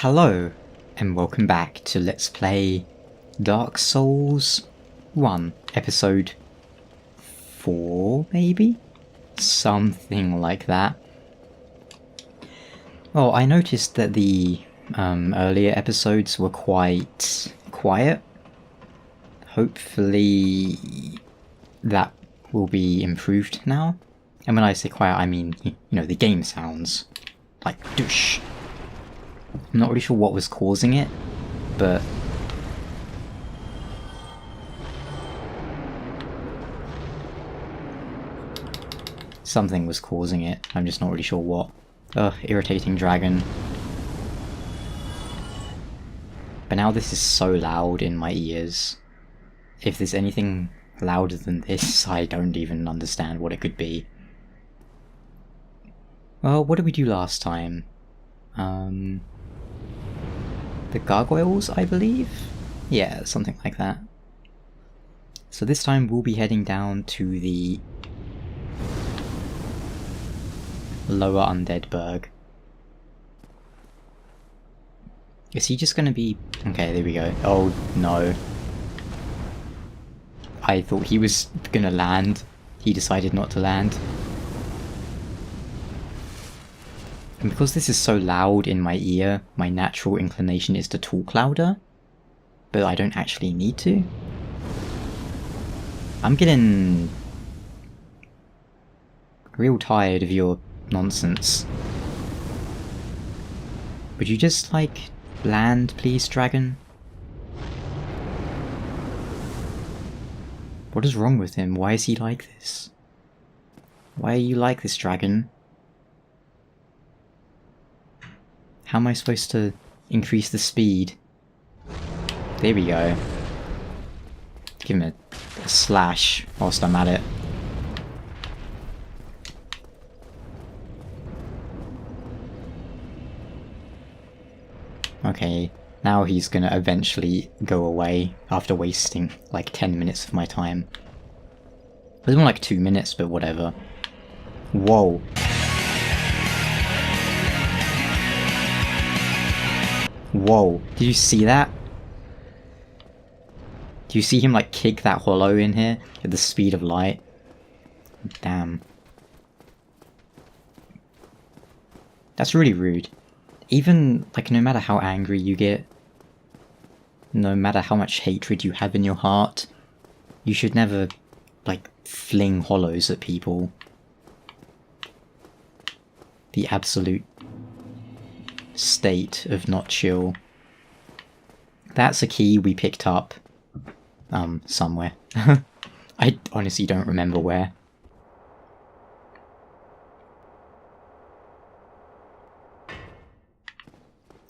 Hello, and welcome back to Let's Play Dark Souls 1, episode 4, maybe? Something like that. Well, I noticed that the earlier episodes were quite quiet. Hopefully that will be improved now. And when I say quiet, I mean, you know, the game sounds. Like, douche. I'm not really sure what was causing it, but something was causing it. I'm just not really sure what. Ugh, irritating dragon. But now this is so loud in my ears. If there's anything louder than this, I don't even understand what it could be. Well, what did we do last time? The gargoyles, I believe? Yeah, something like that. So this time we'll be heading down to the lower undead burg. Is he just gonna be... Okay, there we go. Oh, no. I thought he was gonna land. He decided not to land. And because this is so loud in my ear, my natural inclination is to talk louder. But I don't actually need to. I'm getting real tired of your nonsense. Would you just, like, land, please, dragon? What is wrong with him? Why is he like this? Why are you like this, dragon? How am I supposed to increase the speed? There we go. Give him a slash whilst I'm at it. Okay, now he's gonna eventually go away after wasting like 10 minutes of my time. It was more like 2 minutes, but whatever. Whoa. Whoa, did you see that? Do you see him like kick that hollow in here at the speed of light? Damn. That's really rude. Even, like, no matter how angry you get, no matter how much hatred you have in your heart, you should never, like, fling hollows at people. The absolute state of not chill. That's a key we picked up somewhere. I honestly don't remember where.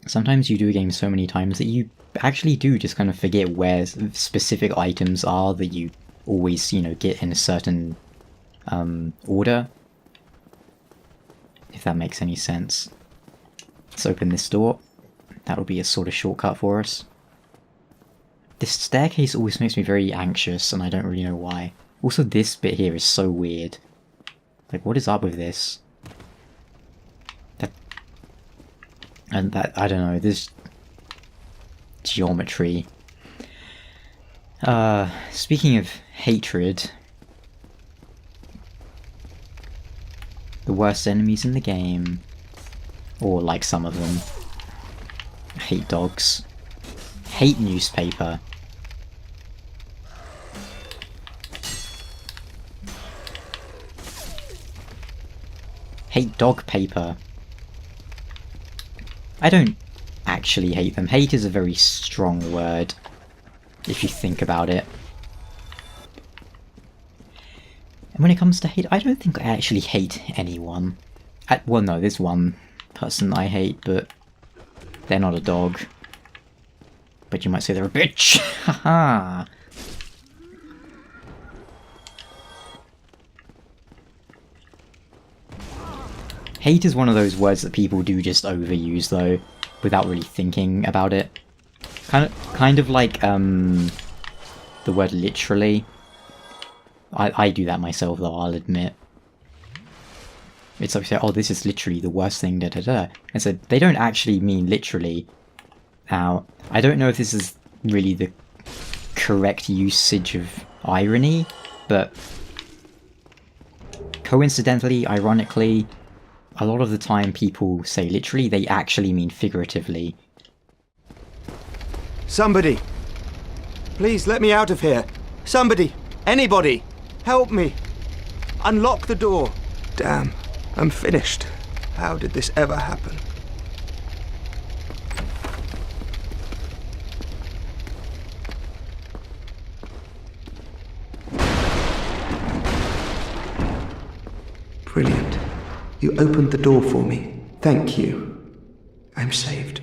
Sometimes you do a game so many times that you actually do just kind of forget where specific items are that you always, you know, get in a certain order. If that makes any sense. Let's open this door. That'll be a sort of shortcut for us. This staircase always makes me very anxious, and I don't really know why. Also, this bit here is so weird. Like, what is up with this? I don't know, this geometry. Speaking of hatred, the worst enemies in the game, or like some of them. I hate dogs. Hate newspaper. Hate dog paper. I don't actually hate them. Hate is a very strong word, if you think about it. And when it comes to hate, I don't think I actually hate anyone. Well, no, there's one person I hate, but they're not a dog. But you might say they're a bitch! Haha! Hate is one of those words that people do just overuse, though, without really thinking about it. Kind of like, the word literally. I do that myself, though, I'll admit. It's like, oh, this is literally the worst thing, da da da. And so they don't actually mean literally. Now, I don't know if this is really the correct usage of irony, but coincidentally, ironically, a lot of the time people say literally, they actually mean figuratively. Somebody! Please let me out of here! Somebody! Anybody! Help me! Unlock the door! Damn, I'm finished. How did this ever happen? Brilliant. You opened the door for me. Thank you. I'm saved.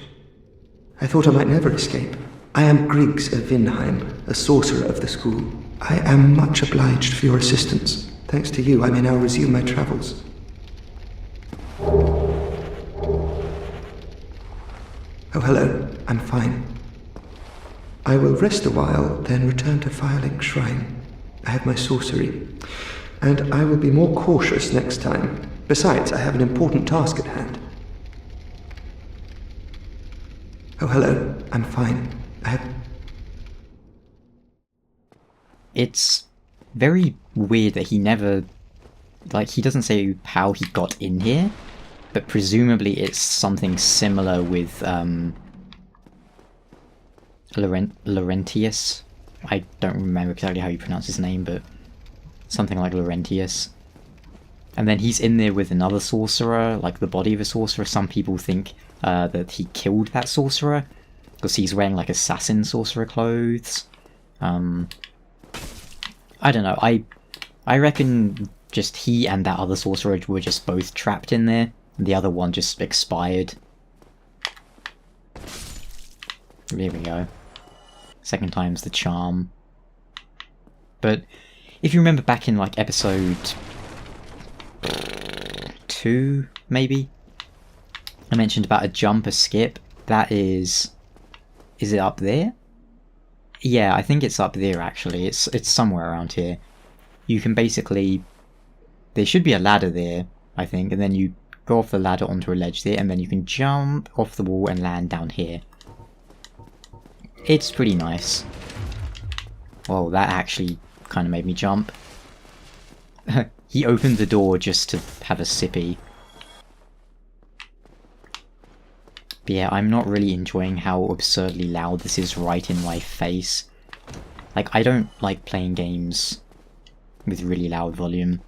I thought I might never escape. I am Griggs of Vinheim, a sorcerer of the school. I am much obliged for your assistance. Thanks to you, I may now resume my travels. Oh, hello. I'm fine. I will rest a while, then return to Firelink Shrine. I have my sorcery, and I will be more cautious next time. Besides, I have an important task at hand. Oh, hello. I'm fine. It's very weird that he never... like, he doesn't say how he got in here, but presumably it's something similar with, Laurentius. I don't remember exactly how you pronounce his name, but something like Laurentius. And then he's in there with another sorcerer, like the body of a sorcerer. Some people think that he killed that sorcerer, because he's wearing like assassin sorcerer clothes. I don't know, I reckon just he and that other sorcerer were just both trapped in there, and the other one just expired. There we go. Second time's the charm. But if you remember back in like episode 2, maybe? I mentioned about a jump, a skip. That is it up there? Yeah, I think it's up there actually. It's somewhere around here. You can basically... there should be a ladder there, I think, and then you go off the ladder onto a ledge there, and then you can jump off the wall and land down here. It's pretty nice. Whoa, that actually kind of made me jump. He opened the door just to have a sippy. But yeah, I'm not really enjoying how absurdly loud this is right in my face. Like, I don't like playing games with really loud volume,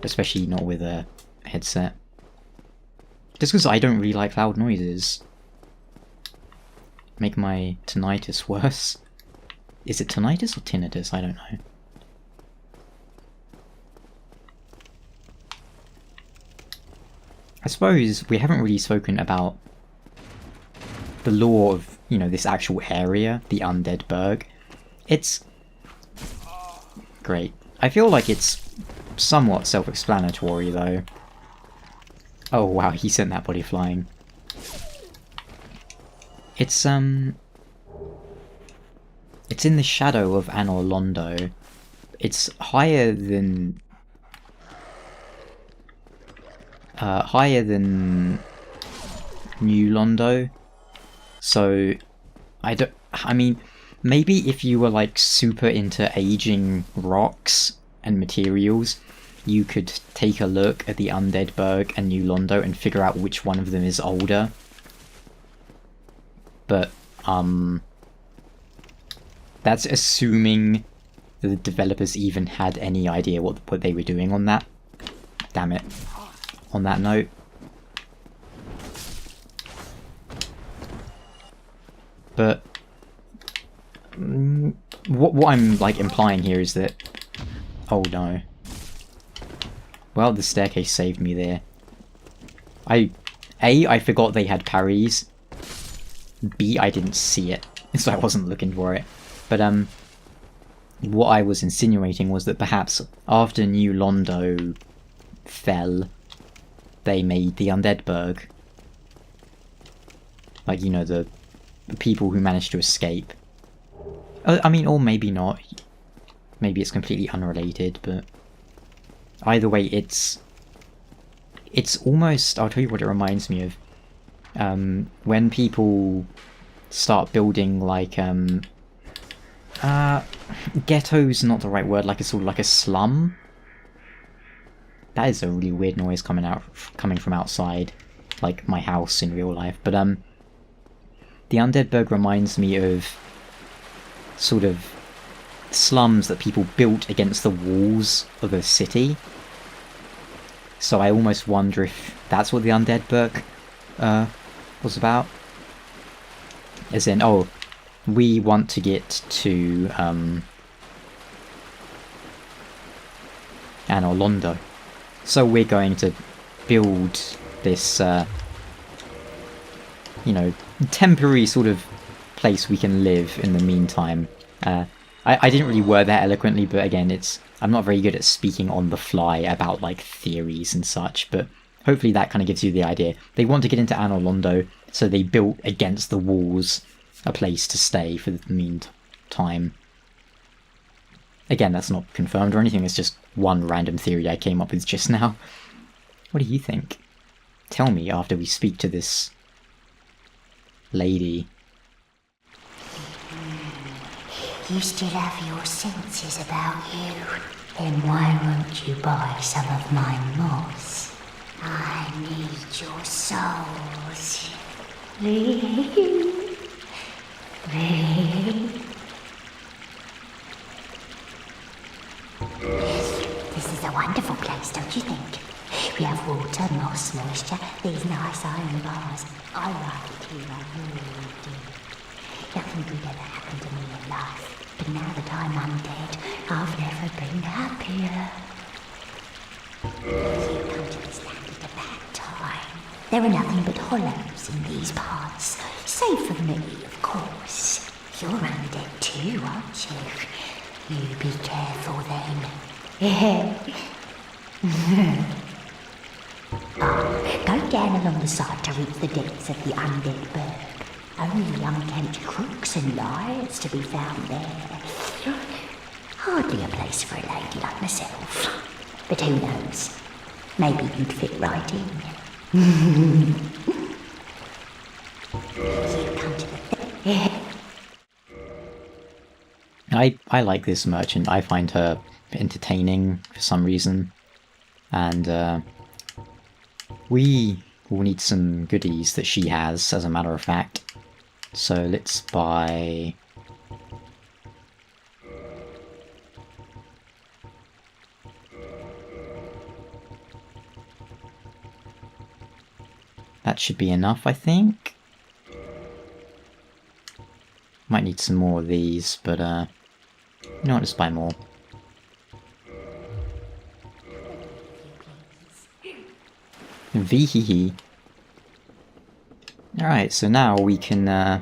especially not with a headset. Just because I don't really like loud noises. Make my tinnitus worse. Is it tinnitus or tinnitus? I don't know. I suppose we haven't really spoken about the lore of, you know, this actual area, the Undead Burg. It's... great. I feel like it's somewhat self-explanatory, though. Oh wow, he sent that body flying. It's in the shadow of Anor Londo. It's higher than New Londo. So I mean, maybe if you were like super into aging rocks and materials, you could take a look at the Undead Burg and New Londo and figure out which one of them is older. But that's assuming the developers even had any idea what they were doing on that. Damn it. On that note. But what I'm like implying here is that... oh no. Well, the staircase saved me there. I forgot they had parries. B, I didn't see it, so I wasn't looking for it. But what I was insinuating was that perhaps after New Londo fell, they made the Undead Burg. Like, you know, the people who managed to escape. I mean, or maybe not. Maybe it's completely unrelated, but either way, it's almost... I'll tell you what it reminds me of. When people start building like ghetto's not the right word, like a sort of like a slum. That is a really weird noise coming from outside, like my house in real life. But the undead burg reminds me of sort of slums that people built against the walls of a city. So I almost wonder if that's what the undead burg was about. As in, oh, we want to get to Anor Londo, so we're going to build this, you know, temporary sort of place we can live in the meantime. I didn't really word that eloquently, but again, I'm not very good at speaking on the fly about, like, theories and such, but hopefully that kind of gives you the idea. They want to get into Anor Londo, so they built against the walls a place to stay for the meantime. Again, that's not confirmed or anything, it's just one random theory I came up with just now. What do you think? Tell me after we speak to this lady. You still have your senses about you. Then why won't you buy some of my moss? I need your souls. This is a wonderful place, don't you think? We have water, moss, moisture, these nice iron bars. I like it here, I really do. Nothing good ever happened to me in life, but now that I'm undead, I've never been happier. You come to this land at a bad time. There are nothing but hollows in these parts, save for me, of course. You're undead too, aren't you? You be careful then. Go down along the side to reach the depths of the undead burg. Only unkempt crooks and liars to be found there. Hardly a place for a lady like myself. But who knows? Maybe you'd fit right in. You come to the... I like this merchant. I find her entertaining for some reason. And we will need some goodies that she has, as a matter of fact. So let's buy... That should be enough, I think. Might need some more of these, but you know what, let's buy more. Vehehe. Alright, so now we can, I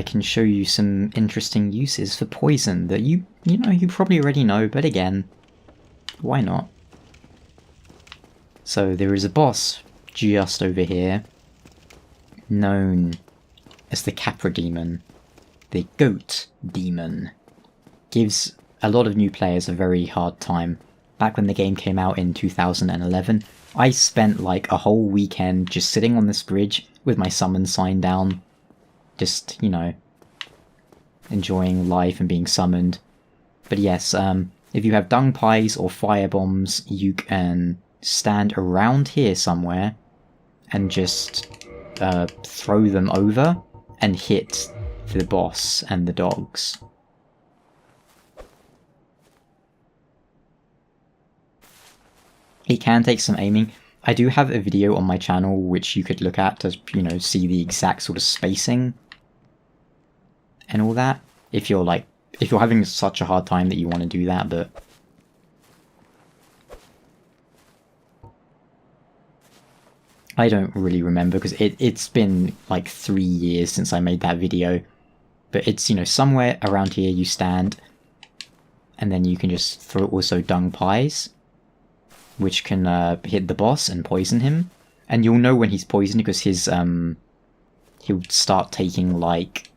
can show you some interesting uses for poison that you know, you probably already know, but again, why not? So there is a boss just over here, known as the Capra demon, the goat demon. Gives a lot of new players a very hard time. Back when the game came out in 2011, I spent like a whole weekend just sitting on this bridge with my summon sign down, just, you know, enjoying life and being summoned. But yes, if you have dung pies or fire bombs, you can stand around here somewhere and just throw them over and hit the boss and the dogs. It can take some aiming. I do have a video on my channel which you could look at to, you know, see the exact sort of spacing and all that. If you're having such a hard time that you want to do that, but I don't really remember because it's been like 3 years since I made that video. But it's, you know, somewhere around here you stand, and then you can just throw also dung pies, which can hit the boss and poison him. And you'll know when he's poisoned because his he'll start taking like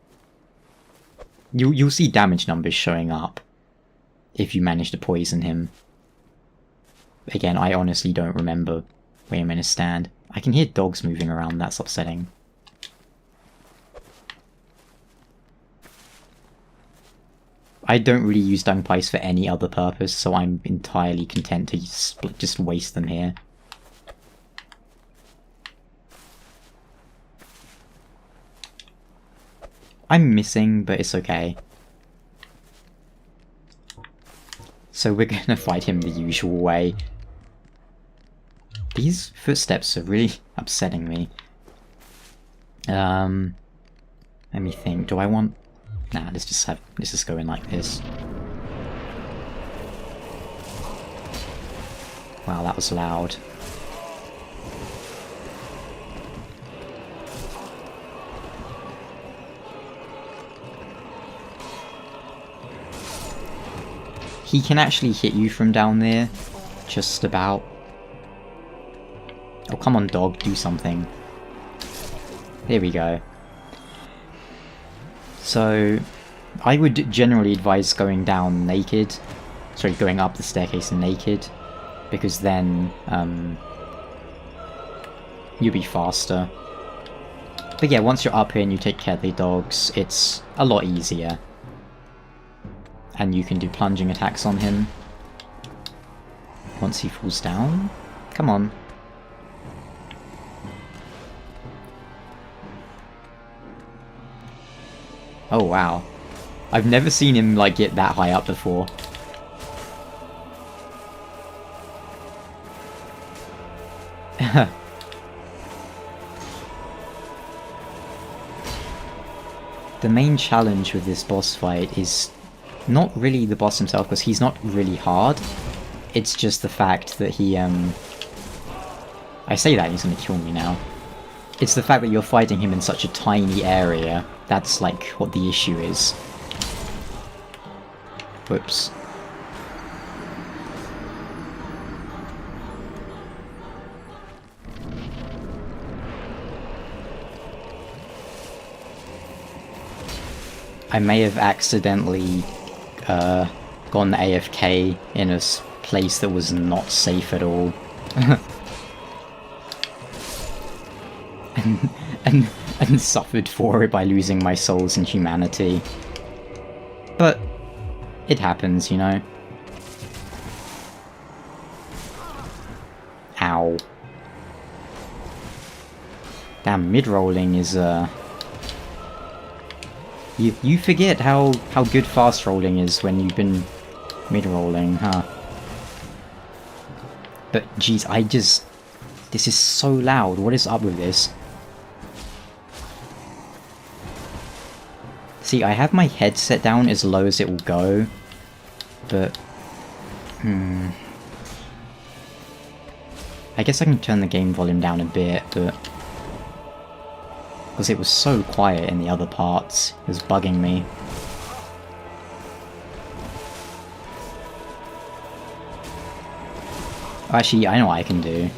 you'll see damage numbers showing up if you manage to poison him. Again, I honestly don't remember where I'm gonna stand. I can hear dogs moving around, that's upsetting. I don't really use dung pies for any other purpose, so I'm entirely content to just waste them here. I'm missing, but it's okay. So we're gonna fight him the usual way. These footsteps are really upsetting me. Let me think. Do I want... Nah, let's just go in like this. Wow, that was loud. He can actually hit you from down there. Just about. Oh, come on, dog. Do something. There we go. So, I would generally advise going down naked. Sorry, going up the staircase naked. Because then, you'll be faster. But yeah, once you're up here and you take care of the dogs, it's a lot easier. And you can do plunging attacks on him. Once he falls down. Come on. Oh wow. I've never seen him like get that high up before. The main challenge with this boss fight is not really the boss himself, because he's not really hard. It's just the fact that he, I say that, he's gonna kill me now. It's the fact that you're fighting him in such a tiny area. That's, like, what the issue is. Whoops. I may have accidentally gone AFK in a place that was not safe at all. and suffered for it by losing my souls and humanity. But it happens, you know. Ow. Damn, mid-rolling is You forget how good fast rolling is when you've been mid-rolling, huh? But geez, this is so loud. What is up with this? See, I have my headset down as low as it will go, but I guess I can turn the game volume down a bit, but because it was so quiet in the other parts, it was bugging me. Actually, I know what I can do.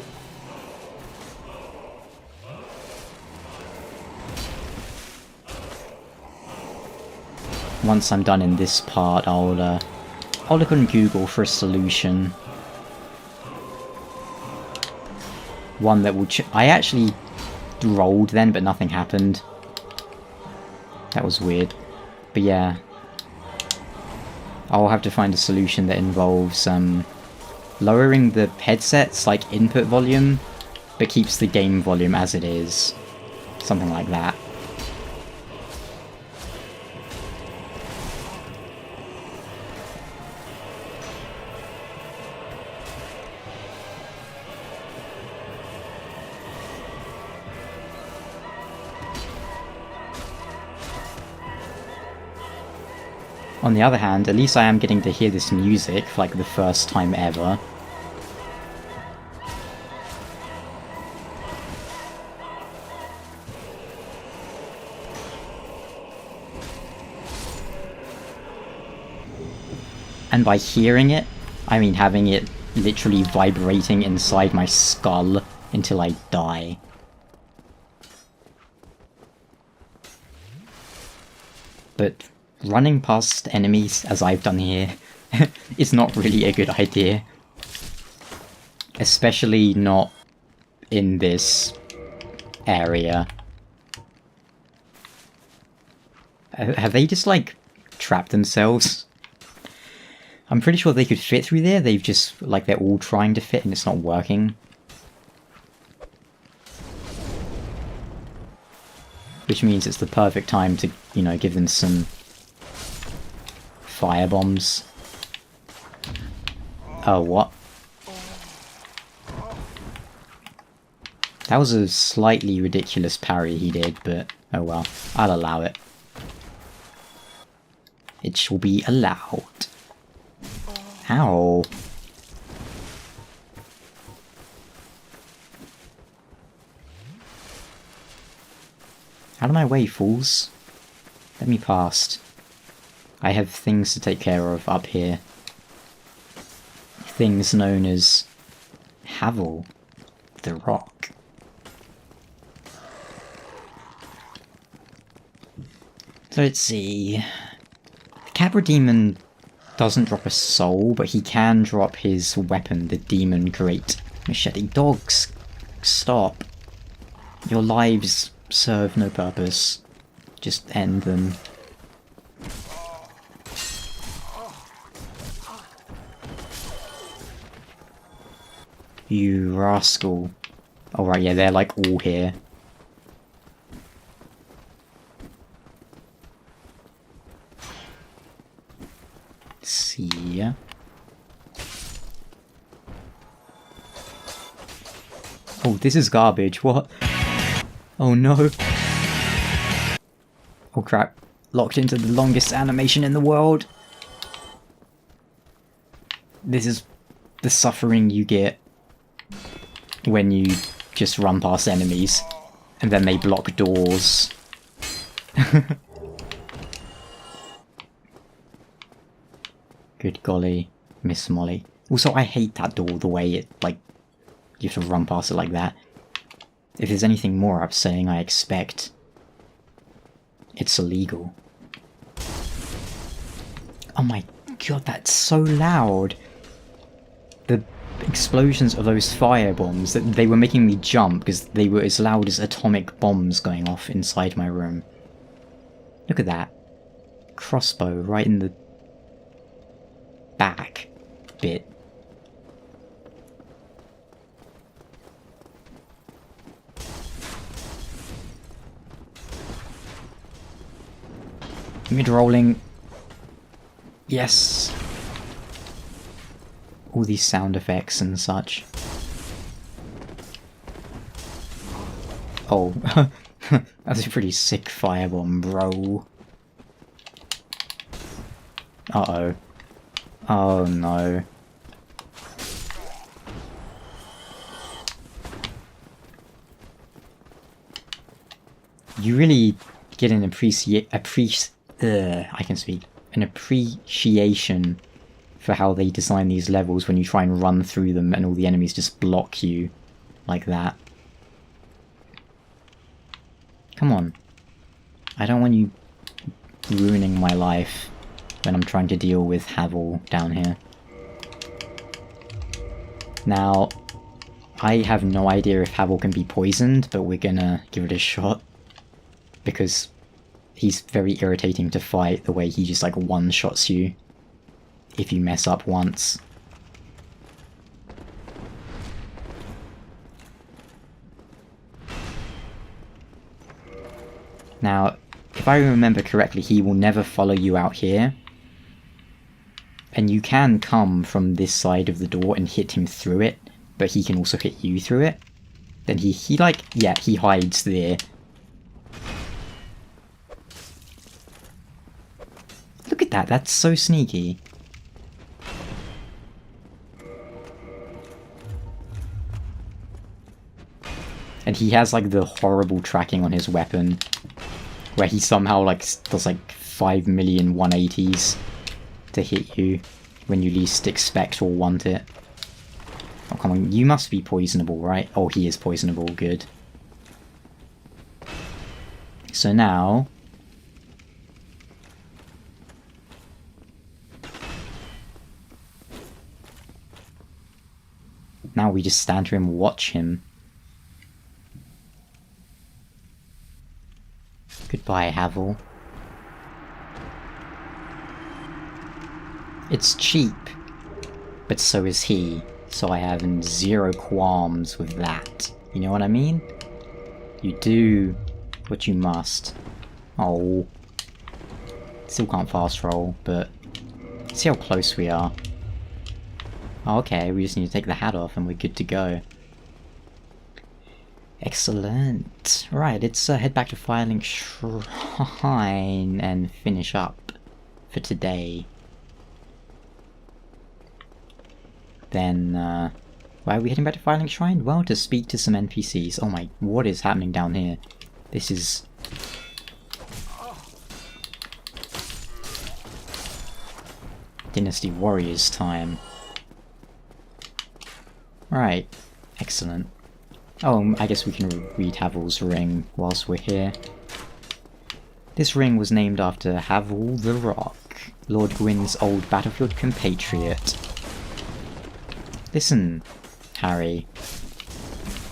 Once I'm done in this part, I'll look on Google for a solution. One that will I actually rolled then, but nothing happened. That was weird. But yeah. I'll have to find a solution that involves lowering the headset's like input volume, but keeps the game volume as it is. Something like that. On the other hand, at least I am getting to hear this music for like the first time ever. And by hearing it, I mean having it literally vibrating inside my skull until I die. But running past enemies, as I've done here, is not really a good idea. Especially not in this area. Have they just, like, trapped themselves I'm pretty sure they could fit through there, they've just, like, they're all trying to fit and it's not working. Which means it's the perfect time to, you know, give them some fire bombs. Oh, what? That was a slightly ridiculous parry he did, but oh well, I'll allow it. It shall be allowed. Ow. Out of my way, fools. Let me past. I have things to take care of up here. Things known as Havel, the Rock. So let's see. The Capra Demon doesn't drop a soul, but he can drop his weapon, the Demon Great Machete. Dogs, stop. Your lives serve no purpose. Just end them. You rascal. Alright, yeah, they're like all here. See ya. Oh, this is garbage. What? Oh no. Oh crap. Locked into the longest animation in the world. This is the suffering you get when you just run past enemies and then they block doors. Good golly, Miss Molly. Also, I hate that door, the way it, like, you have to run past it like that. If there's anything more upsetting, I expect it's illegal. Oh my god, that's so loud! The explosions of those fire bombs, they were making me jump because they were as loud as atomic bombs going off inside my room. Look at that. Crossbow right in the back bit. Mid-rolling. Yes. All these sound effects and such. Oh. That's a pretty sick firebomb, bro. Uh-oh. Oh no. You really get an I can speak. An appreciation for how they design these levels when you try and run through them and all the enemies just block you like that. Come on. I don't want you ruining my life when I'm trying to deal with Havel down here. Now, I have no idea if Havel can be poisoned, but we're gonna give it a shot. Because he's very irritating to fight, the way he just like one-shots you if you mess up once. Now, if I remember correctly, he will never follow you out here. And you can come from this side of the door and hit him through it, but he can also hit you through it. Then he hides there. Look at that, that's so sneaky. And he has like the horrible tracking on his weapon, where he somehow like does like 5 million 180s to hit you when you least expect or want it. Oh come on, you must be poisonable, right? Oh, he is poisonable, good. So now... now we just stand here and watch him. Goodbye, Havel. It's cheap, but so is he, so I have zero qualms with that. You know what I mean? You do what you must. Oh. Still can't fast roll, but see how close we are. Oh, okay, we just need to take the hat off and we're good to go. Excellent. Right, let's head back to Firelink Shrine and finish up for today. Then, why are we heading back to Firelink Shrine? Well, to speak to some NPCs. Oh my, what is happening down here? This is... Dynasty Warriors time. Right, excellent. Oh, I guess we can read Havel's ring whilst we're here. This ring was named after Havel the Rock, Lord Gwyn's old battlefield compatriot. Listen, Harry.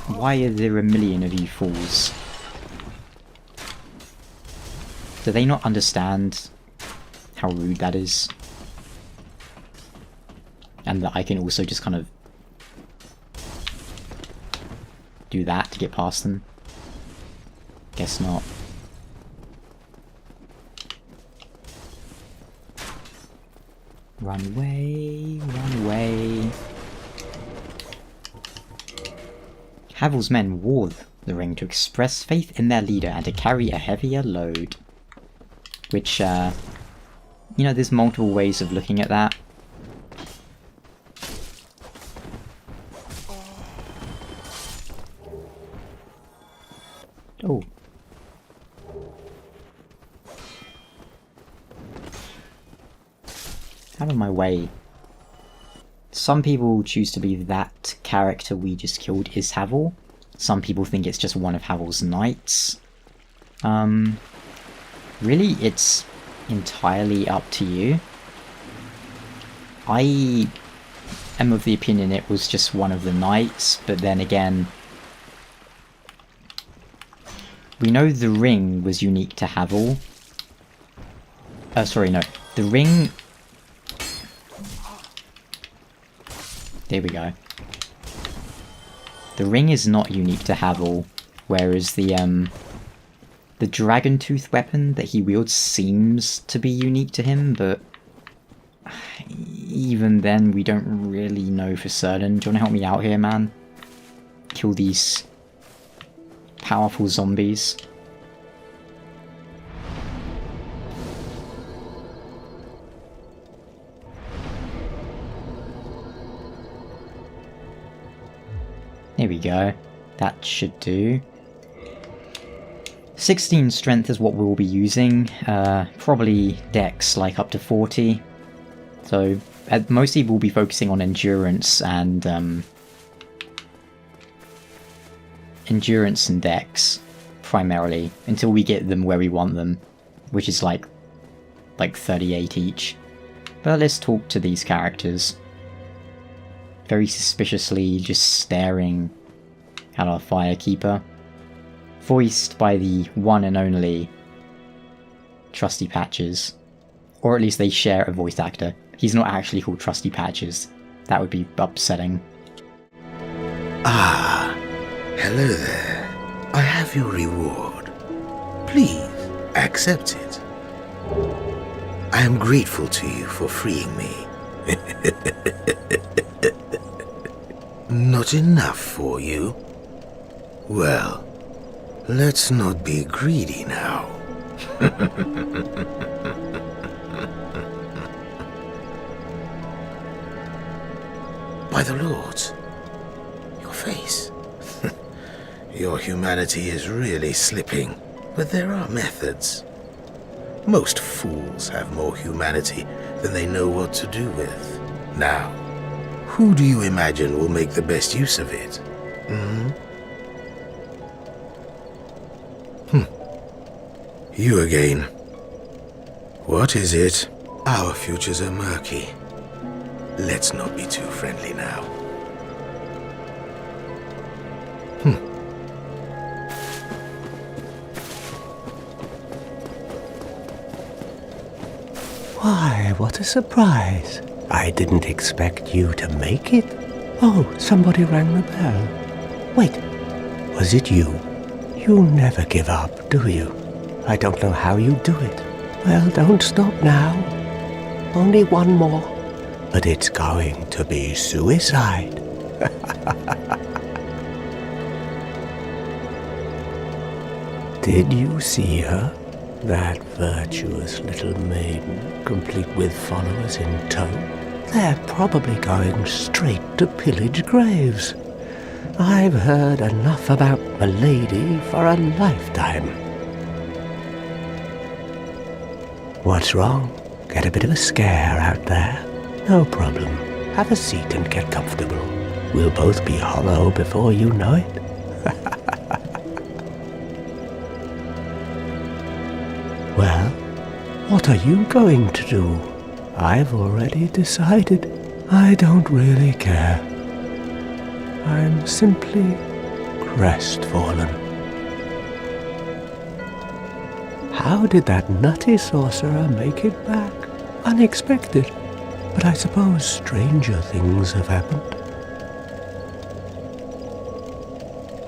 Why are there a million of you fools? Do they not understand how rude that is? And that I can also just kind of do that to get past them? Guess not. Run away, run away. Havel's men wore the ring to express faith in their leader and to carry a heavier load. Which, you know, there's multiple ways of looking at that. Oh. Out of my way. Some people choose to believe that character we just killed is Havel. Some people think it's just one of Havel's knights. Really, it's entirely up to you. I am of the opinion it was just one of the knights, but then again, we know the ring was unique to Havel. Sorry, no. The ring... There we go. The ring is not unique to Havel, whereas the dragon tooth weapon that he wields seems to be unique to him, but even then we don't really know for certain. Do you want to help me out here, man? Kill these powerful zombies. There we go. That should do. 16 strength is what we'll be using. Probably dex, like up to 40. So mostly we'll be focusing on endurance and dex primarily until we get them where we want them, which is like 38 each. But let's talk to these characters. Very suspiciously just staring at our firekeeper, voiced by the one and only Trusty Patches. Or at least they share a voice actor. He's not actually called Trusty Patches. That would be upsetting. Ah, hello there. I have your reward. Please, accept it. I am grateful to you for freeing me. Not enough for you? Well, let's not be greedy now. By the Lords, your face. Your humanity is really slipping, but there are methods. Most fools have more humanity than they know what to do with. Now, who do you imagine will make the best use of it? You again. What is it? Our futures are murky. Let's not be too friendly now. Why, what a surprise. I didn't expect you to make it. Oh, somebody rang the bell. Wait, was it you? You never give up, do you? I don't know how you do it. Well, don't stop now. Only one more. But it's going to be suicide. Did you see her? That virtuous little maiden, complete with followers in tow? They're probably going straight to pillage graves. I've heard enough about Milady for a lifetime. What's wrong? Get a bit of a scare out there? No problem. Have a seat and get comfortable. We'll both be hollow before you know it. Well, what are you going to do? I've already decided. I don't really care. I'm simply crestfallen. How did that nutty sorcerer make it back? Unexpected. But I suppose stranger things have happened.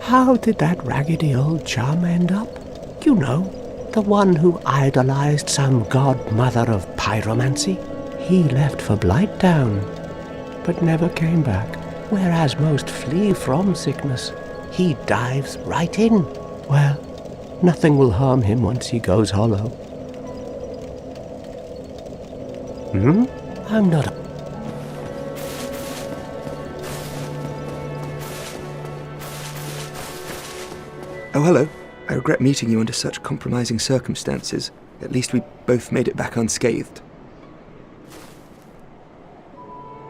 How did that raggedy old chum end up? You know, the one who idolized some godmother of pyromancy. He left for Blighttown, but never came back. Whereas most flee from sickness, he dives right in. Well, nothing will harm him once he goes hollow. I'm not a... Oh, hello. I regret meeting you under such compromising circumstances. At least we both made it back unscathed.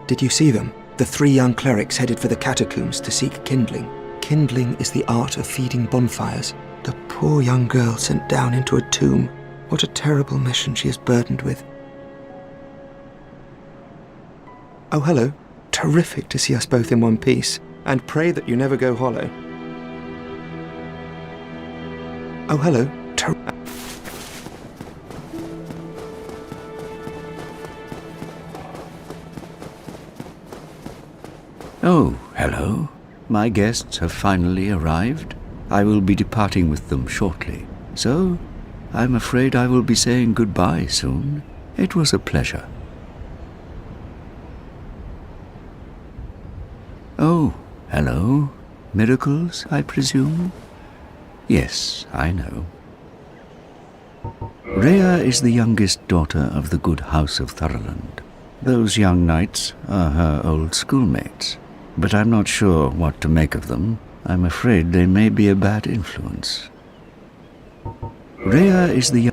Did you see them? The 3 young clerics headed for the catacombs to seek kindling. Kindling is the art of feeding bonfires. The poor young girl sent down into a tomb. What a terrible mission she is burdened with. Oh, hello. Terrific to see us both in one piece. And pray that you never go hollow. Oh, hello. Oh, hello. My guests have finally arrived. I will be departing with them shortly. So, I'm afraid I will be saying goodbye soon. It was a pleasure. Oh, hello. Miracles, I presume? Yes, I know. Rhea is the youngest daughter of the good house of Thurland. Those young knights are her old schoolmates, but I'm not sure what to make of them. I'm afraid they may be a bad influence. Rhea is the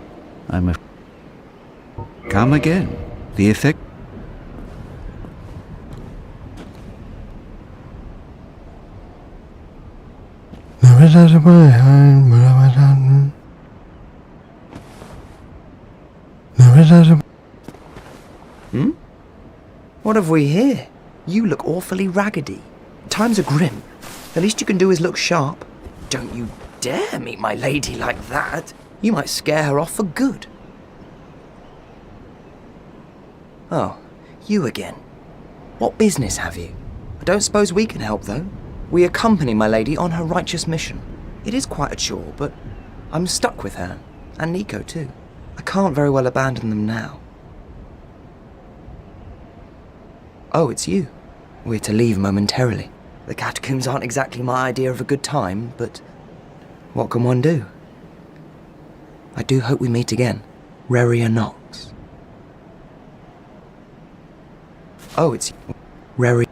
Come again. The effect... What have we here? You look awfully raggedy. Times are grim. The least you can do is look sharp. Don't you dare meet my lady like that. You might scare her off for good. Oh, you again. What business have you? I don't suppose we can help, though. We accompany my lady on her righteous mission. It is quite a chore, but I'm stuck with her. And Nico, too. I can't very well abandon them now. Oh, it's you. We're to leave momentarily. The catacombs aren't exactly my idea of a good time, but what can one do? I do hope we meet again. Reria Nox. Oh, it's Reria.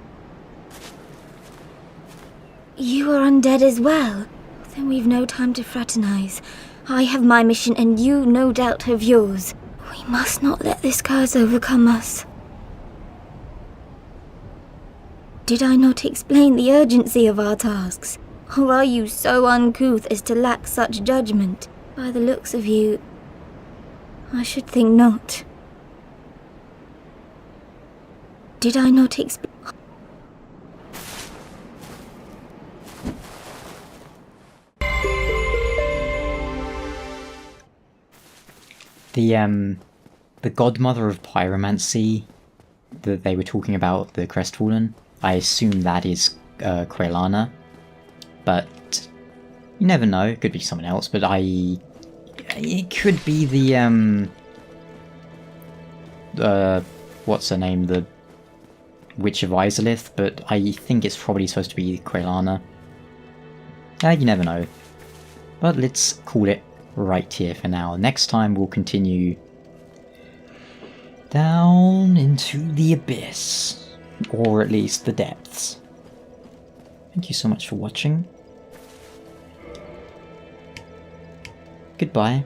You are undead as well. Then we've no time to fraternize. I have my mission and you no doubt have yours. We must not let this curse overcome us. Did I not explain the urgency of our tasks? Or are you so uncouth as to lack such judgment? By the looks of you, I should think not. Did I not explain? the godmother of pyromancy that they were talking about, the Crestfallen, I assume that is Quailana, but you never know, it could be someone else, but it could be the what's her name, the Witch of Izalith, but I think it's probably supposed to be Quailana. You never know. But let's call it right here for now. Next time we'll continue down into the abyss, or at least the depths. Thank you so much for watching. Goodbye.